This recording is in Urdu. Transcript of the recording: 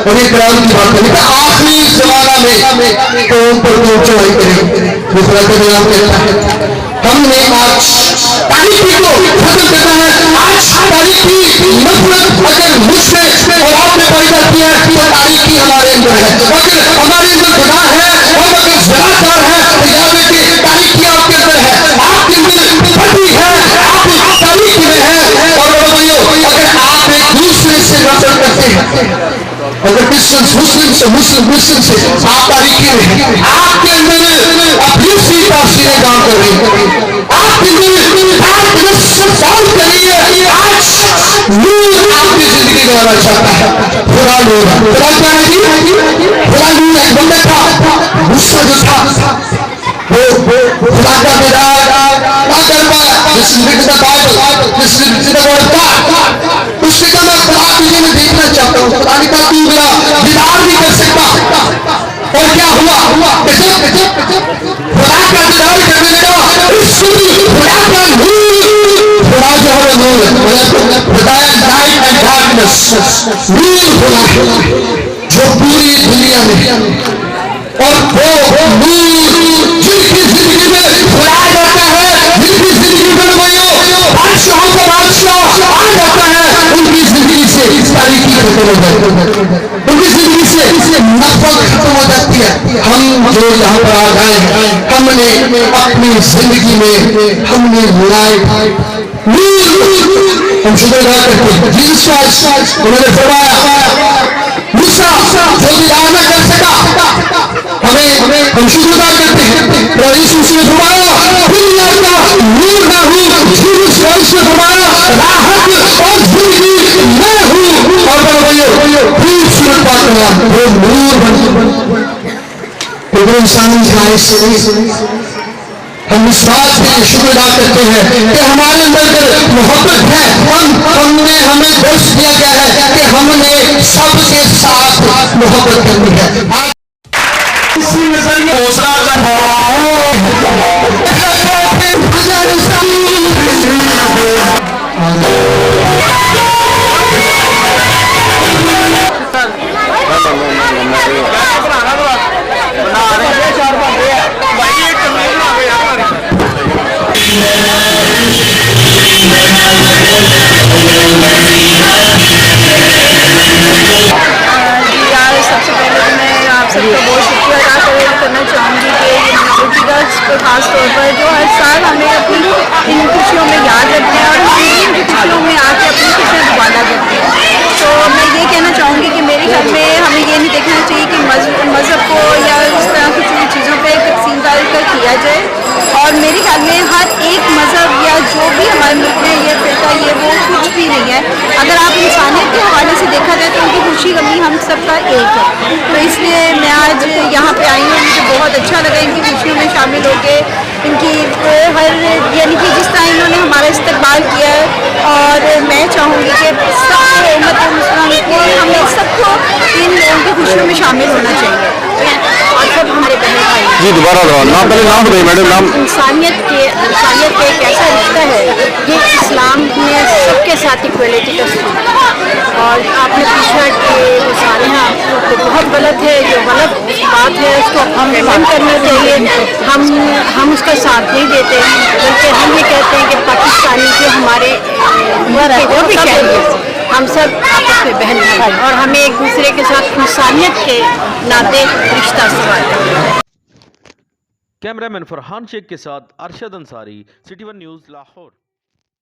اور یہ قرآن کی بات کریں کہ آخری زمانہ میں قوم پر تو چڑھائی کرے دوسرا کا نام کہتا ہے ہم نے آج تاریخی کو ختم کرنا ہے. آج تاریخی نفرت اگر مجھ سے اور آپ نے پیدا کیا ہے تو تاریخی ہمارے اندر ہے. اگر ہمارے اندر گناہ ہے اور اگر زناکار ہے تو یاد رکھیے تاریخی آپ کے اندر ہے, آپ کے اندر پھٹی ہے, آپ تاریخی میں ہے. اور اگر آپ ایک دوسرے سے نفرت کرتے ہیں, اگر مسلم سے آپ تاریخی میں آپ کے اندر ابلیسی تاثیریں کام کر رہی ہیں, آپ کے اندر سال کے لیے آج نور آپ کی زندگی گزارنا چاہتا ہے. خدا نور, خدا کیا ہے جی, خدا نور. ایک بندہ تھا غصہ جو تھا وہ خدا کا بیدار نہ کر پایا. جس نے کہا بائبل, جس نے کہا ورڈ, اس نے کہا میں خدا تجھے میں دیکھنا چاہتا ہوں. خدا نے کہا تو میرا دیدار نہیں کر سکتا. اور کیا ہوا, خدا کا دیدار کرنے لگا. خدا کا نور, خدا جو ہے نور ہے, خدا لائٹ اینڈ ڈارکنس, نور خدا جو پوری دنیا میں, اور وہ نور جن کی زندگی میں خدا جاتا ہے, جن کی زندگی میں بادشاہوں کا بادشاہ آ جاتا ہے, ان کی زندگی سے تاریخی ختم ہو جاتی ہے, ان کی زندگی سے نفرت ختم ہو جاتی ہے. ہم جو یہاں پر آ گئے, ہم نے اپنی زندگی میں ہم نے لائٹ نور, ہم شکر ادا کرتے ہیں. جیسس کرائسٹ انہوں نے فرمایا موسیٰ جو دیدار نہ کر سکا, ہم شکر ادا کرتے ہیں. اور یسوع نے فرمایا دنیا کا نور نہ ہوں, جیسس کرائسٹ نے فرمایا راحت اور زندگی میں ہوں. اور بھائیو خوبصورت بات ہے, وہ نور بن لیکن انسانی ذرائع سے ہم اس بات پہ شکر ادا کرتے ہیں کہ ہمارے اندر محبت ہے. ہمیں درس دیا گیا ہے کہ ہم نے سب کے ساتھ محبت کرنی ہے. اسی نظر میں حوصلہ خاص طور پر جو ہر سال ہمیں اپنی ان خوشیوں میں یاد رکھتے ہیں اور ان خوشیوں میں آ کے اپنی خوشیاں دوبارہ کرتے ہیں. تو میں یہ کہنا چاہوں گی کہ میرے گھر میں ہمیں یہ نہیں دیکھنا چاہیے کہ مذہب کو یا اس طرح کی چیزوں پہ تقسیم کر کیا جائے. اور میرے خیال میں ہر ایک مذہب یا جو بھی ہمارے ملک میں یہ فرقہ یہ وہ کچھ بھی نہیں ہے. اگر آپ انسانیت کے حوالے سے دیکھا جائے تو ان کی خوشی غمی ہم سب کا ایک ہے. تو اس لیے میں آج یہاں پہ آئی ہوں, مجھے بہت اچھا لگا ان کی خوشیوں میں شامل ہو کے. ان کی ہر یعنی کہ جس طرح انہوں نے ہمارا استقبال کیا ہے, اور میں چاہوں گی کہ سب امت مسلمان کو ہمیں سب کو ان لوگوں کی خوشیوں میں شامل ہونا چاہیے. اور سب ہمارے بہن بھائی جی دوبارہ نام بتائیے میڈم. نام انسانیت کا ایک ایسا رشتہ ہے یہ اسلام میں سب کے ساتھ ایکویلٹی کا سلوک ہے. اور آپ نے پوچھا کہ وہ سارے تو بہت غلط ہے, جو غلط بات ہے اس کو ہم بند کرنا چاہیے. ہم اس کا ساتھ نہیں دیتے, بلکہ ہم یہ کہتے ہیں کہ پاکستانی جو ہمارے وہ بھی ہم سب آپس میں بہن بھائی اور ہمیں ایک دوسرے کے ساتھ انسانیت کے ناطے رشتہ سوال ہے. کیمرہ مین فرحان شیخ کے ساتھ Arshad Ansari, city one news Lahore.